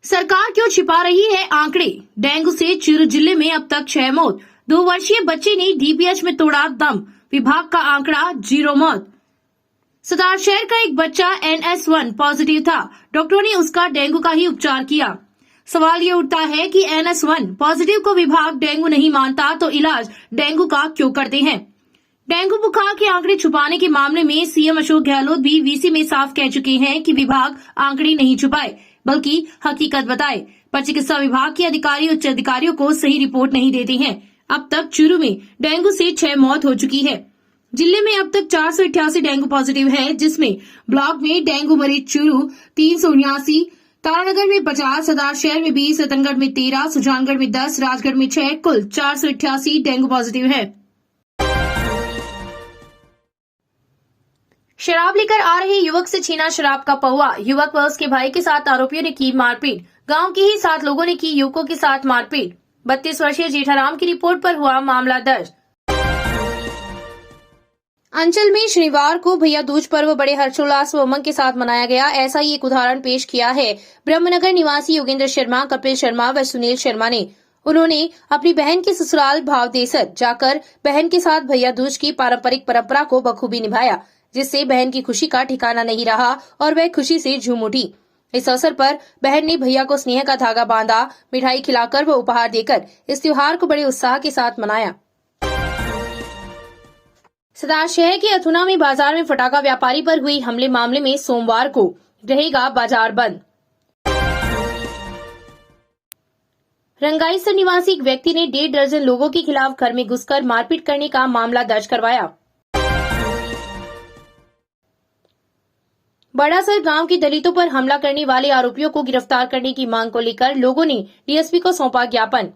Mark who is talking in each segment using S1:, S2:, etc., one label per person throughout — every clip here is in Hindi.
S1: सरकार क्यों छिपा रही है आंकड़े? डेंगू से चूरू जिले में अब तक 6 मौत। 2 वर्षीय बच्चे ने डीपीएच में तोड़ा दम। विभाग का आंकड़ा 0 मौत। सदार शहर का एक बच्चा NS1 पॉजिटिव था। डॉक्टरों ने उसका डेंगू का ही उपचार किया। सवाल ये उठता है कि NS1 पॉजिटिव को विभाग डेंगू नहीं मानता तो इलाज डेंगू का क्यों करते हैं? डेंगू बुखार के आंकड़े छुपाने के मामले में सीएम अशोक गहलोत भी वीसी में साफ कह चुके हैं कि विभाग आंकड़े नहीं छुपाए बल्कि हकीकत बताए, पर चिकित्सा विभाग के अधिकारी उच्च अधिकारियों को सही रिपोर्ट नहीं देते हैं। अब तक चूरू में डेंगू से 6 मौत हो चुकी है। जिले में अब तक 488 डेंगू पॉजिटिव है, जिसमें ब्लॉक में डेंगू मरीज चूरू 379, तारानगर में 50, सदार शहर में 20, रतनगढ़ में 13, सुजानगढ़ में 10, राजगढ़ में 6, कुल 488 डेंगू पॉजिटिव है। शराब लेकर आ रहे युवक से छीना शराब का पौवा। युवक व उसके भाई के साथ आरोपियों ने की मारपीट। गांव के ही 7 लोगों ने की युवकों के साथ मारपीट। 32 वर्षीय जेठाराम की रिपोर्ट पर हुआ मामला दर्ज। अंचल में शनिवार को भैया दूज पर्व बड़े हर्षोल्लास व उमंग के साथ मनाया गया। ऐसा ही एक उदाहरण पेश किया है ब्रह्मनगर निवासी योगेंद्र शर्मा, कपिल शर्मा व सुनील शर्मा ने। उन्होंने अपनी बहन के ससुराल भावदेसर जाकर बहन के साथ भैया दूज की पारंपरिक परंपरा को बखूबी निभाया, जिससे बहन की खुशी का ठिकाना नहीं रहा और वह खुशी से झूम उठी। इस अवसर पर बहन ने भैया को स्नेह का धागा बांधा, मिठाई खिलाकर व उपहार देकर इस त्योहार को बड़े उत्साह के साथ मनाया। सदार शहर के अथुना में बाजार में फटाखा व्यापारी पर हुई हमले मामले में सोमवार को रहेगा बाजार बंद। रंगाईसर निवासी एक व्यक्ति ने 1.5 दर्जन लोगों के खिलाफ घर में घुसकर मारपीट करने का मामला दर्ज करवाया। बड़ासर गांव के दलितों पर हमला करने वाले आरोपियों को गिरफ्तार करने की मांग को लेकर लोगों ने डीएसपी को सौंपा ज्ञापन।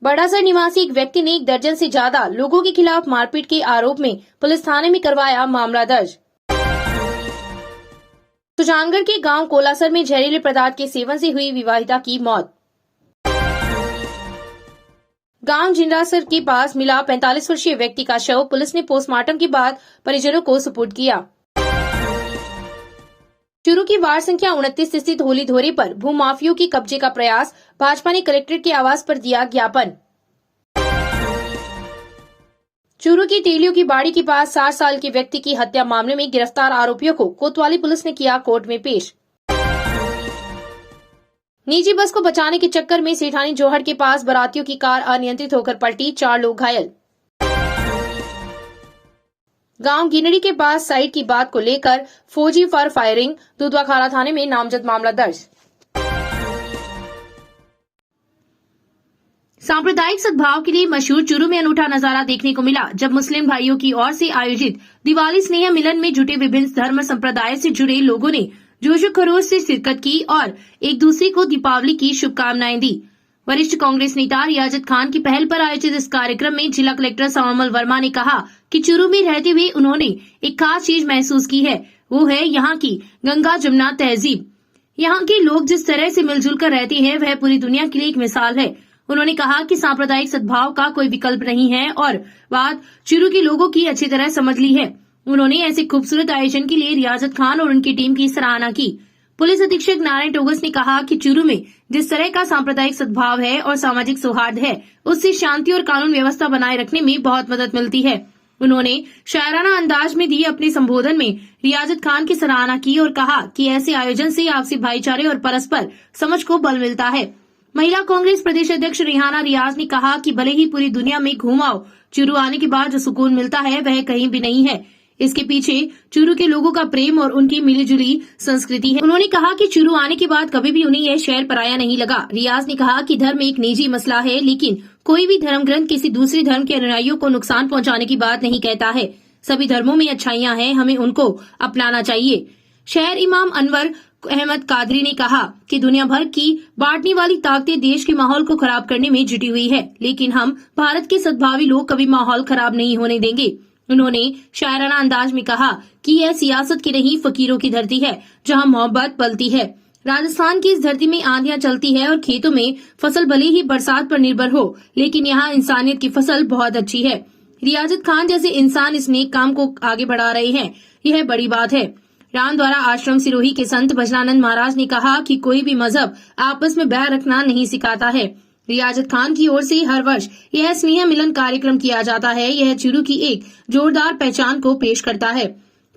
S1: बड़ासर निवासी एक व्यक्ति ने 1 दर्जन से ज्यादा लोगों के खिलाफ मारपीट के आरोप में पुलिस थाने में करवाया मामला दर्ज। सुजानगढ़ के गांव कोलासर में जहरीले पदार्थ के सेवन से हुई विवाहिता की मौत। गांव जिंदासर के पास मिला 45 वर्षीय व्यक्ति का शव। पुलिस ने पोस्टमार्टम के बाद परिजनों को सुपुर्द किया। चूरू की वार्ड संख्या 29 स्थित होली धोरे पर भूमाफियों की कब्जे का प्रयास। भाजपा ने कलेक्ट्रेट के आवास पर दिया ज्ञापन। चूरू की तेलियों की बाड़ी के पास 60 साल के व्यक्ति की हत्या मामले में गिरफ्तार आरोपियों को कोतवाली पुलिस ने किया कोर्ट में पेश। निजी बस को बचाने के चक्कर में सेठानी जोहड़ के पास बारातियों की कार अनियंत्रित होकर पलटी, 4 लोग घायल। गांव गिनड़ी के पास साइट की बात को लेकर फौजी फॉर फायरिंग, दुधवाखारा थाने में नामजद मामला दर्ज। सांप्रदायिक सद्भाव के लिए मशहूर चूरू में अनूठा नजारा देखने को मिला, जब मुस्लिम भाइयों की ओर से आयोजित दिवाली स्नेह मिलन में जुटे विभिन्न धर्म संप्रदाय से जुड़े लोगों ने जोश खरोश से शिरकत की और एक दूसरे को दीपावली की शुभकामनाएं दी। वरिष्ठ कांग्रेस नेता रियाजत खान की पहल पर आयोजित इस कार्यक्रम में जिला कलेक्टर सममल वर्मा ने कहा कि चूरू में रहते हुए उन्होंने एक खास चीज महसूस की है, वो है यहाँ की गंगा जमुना तहजीब। यहाँ के लोग जिस तरह से मिलजुल कर रहते हैं वह पूरी दुनिया के लिए एक मिसाल है। उन्होंने कहा कि सांप्रदायिक सद्भाव का कोई विकल्प नहीं है और बात चूरू के लोगों की अच्छी तरह समझ ली है। उन्होंने ऐसे खूबसूरत आयोजन के लिए रियाजत खान और उनकी टीम की सराहना की। पुलिस अधीक्षक नारायण टोगस ने कहा कि चूरू में जिस तरह का सांप्रदायिक सद्भाव है और सामाजिक सौहार्द है, उससे शांति और कानून व्यवस्था बनाए रखने में बहुत मदद मिलती है। उन्होंने शायराना अंदाज में दिए अपने संबोधन में रियाजत खान की सराहना की और कहा कि ऐसे आयोजन से आपसी भाईचारे और परस्पर समझ को बल मिलता है। महिला कांग्रेस प्रदेश अध्यक्ष रिहाना रियाज ने कहा कि भले ही पूरी दुनिया में घूम आओ, चूरू आने के बाद जो सुकून मिलता है वह कहीं भी नहीं है। इसके पीछे चूरू के लोगों का प्रेम और उनकी मिलीजुली संस्कृति है। उन्होंने कहा कि चूरू आने के बाद कभी भी उन्हें यह शहर पराया नहीं लगा। रियाज ने कहा कि धर्म एक निजी मसला है, लेकिन कोई भी धर्म ग्रंथ किसी दूसरे धर्म के अनुयायियों को नुकसान पहुंचाने की बात नहीं कहता है। सभी धर्मों में अच्छाइयां हैं, हमें उनको अपनाना चाहिए। शहर इमाम अनवर अहमद कादरी ने कहा कि दुनिया भर की बांटने वाली ताकतें देश के माहौल को खराब करने में जुटी हुई है, लेकिन हम भारत के सद्भावी लोग कभी माहौल खराब नहीं होने देंगे। उन्होंने शायराना अंदाज में कहा कि यह सियासत की नहीं फकीरों की धरती है, जहां मोहब्बत पलती है। राजस्थान की इस धरती में आंधियां चलती है और खेतों में फसल भले ही बरसात पर निर्भर हो, लेकिन यहाँ इंसानियत की फसल बहुत अच्छी है। रियाजत खान जैसे इंसान इस नेक काम को आगे बढ़ा रहे हैं, यह बड़ी बात है। रामद्वारा आश्रम सिरोही के संत भजनानंद महाराज ने कहा कि कोई भी मजहब आपस में बैर रखना नहीं सिखाता है। रियाजत खान की ओर से हर वर्ष यह स्नेह मिलन कार्यक्रम किया जाता है। यह चुरू की एक जोरदार पहचान को पेश करता है।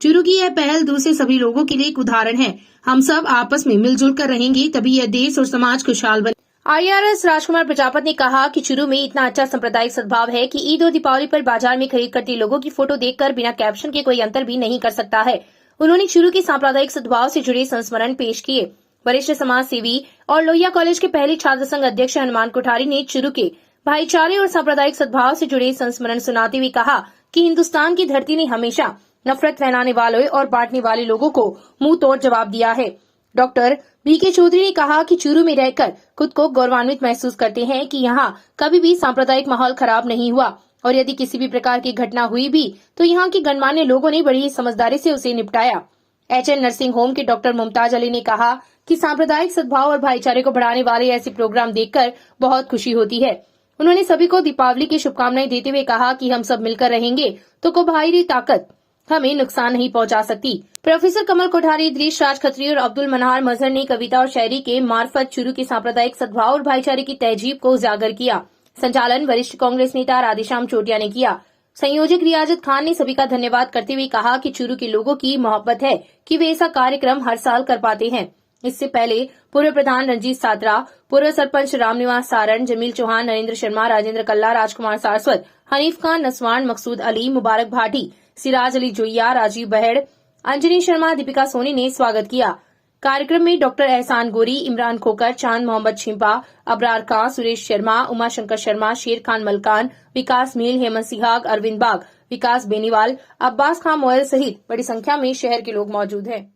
S1: चुरू की यह पहल दूसरे सभी लोगों के लिए एक उदाहरण है। हम सब आपस में मिलजुल कर रहेंगे तभी यह देश और समाज खुशहाल बने। IRS राजकुमार प्रजापत ने कहा कि चुरू में इतना अच्छा सांप्रदायिक सद्भाव है कि ईद और दीपावली पर बाजार में खरीद करते लोगों की फोटो देखकर बिना कैप्शन के कोई अंतर भी नहीं कर सकता है। उन्होंने चुरू के सांप्रदायिक सद्भाव से जुड़े संस्मरण पेश किए। वरिष्ठ समाज सेवी और लोहिया कॉलेज के पहले छात्र संघ अध्यक्ष हनुमान कोठारी ने चुरू के भाईचारे और सांप्रदायिक सद्भाव से जुड़े संस्मरण सुनाते हुए कहा कि हिंदुस्तान की धरती ने हमेशा नफरत फैलाने वाले और बांटने वाले लोगों को मुंह तोड़ जवाब दिया है। डॉक्टर BK चौधरी ने कहा कि चुरू में रहकर खुद को गौरवान्वित महसूस करते हैं कि यहाँ कभी भी सांप्रदायिक माहौल खराब नहीं हुआ और यदि किसी भी प्रकार की घटना हुई भी तो यहाँ के गणमान्य लोगों ने बड़ी समझदारी से उसे निपटाया। HN नर्सिंग होम के डॉक्टर मुमताज अली ने कहा कि सांप्रदायिक सद्भाव और भाईचारे को बढ़ाने वाले ऐसे प्रोग्राम देखकर बहुत खुशी होती है। उन्होंने सभी को दीपावली की शुभकामनाएं देते हुए कहा कि हम सब मिलकर रहेंगे तो कोई बाहरी ताकत हमें नुकसान नहीं पहुंचा सकती। प्रोफेसर कमल कोठारी, दृश राज खत्री और अब्दुल मनार मजहर ने कविता और शायरी के मार्फत चुरू के सांप्रदायिक सद्भाव और भाईचारे की तहजीब को उजागर किया। संचालन वरिष्ठ कांग्रेस नेता राधेश्याम चोटिया ने किया। संयोजक रियाजत खान ने सभी का धन्यवाद करते हुए कहा कि चुरू के लोगों की मोहब्बत है कि वे ऐसा कार्यक्रम हर साल कर पाते हैं। इससे पहले पूर्व प्रधान रंजीत सात्रा, पूर्व सरपंच रामनिवास सारण, जमील चौहान, नरेंद्र शर्मा, राजेंद्र कल्ला, राजकुमार सारस्वत, हनीफ खान नसवान, मकसूद अली, मुबारक भाटी, सिराज अली जोइया, राजीव बहेड़, अंजनी शर्मा, दीपिका सोनी ने स्वागत किया। कार्यक्रम में डॉक्टर एहसान गोरी, इमरान खोकर, चांद मोहम्मद छिंपा, अबरार खां, सुरेश शर्मा, उमा शंकर शर्मा, शेर खान मलकान, विकास मील, हेमंत सिहाग, अरविंद बाग, विकास बेनीवाल, अब्बास खां मोयल सहित बड़ी संख्या में शहर के लोग मौजूद हैं।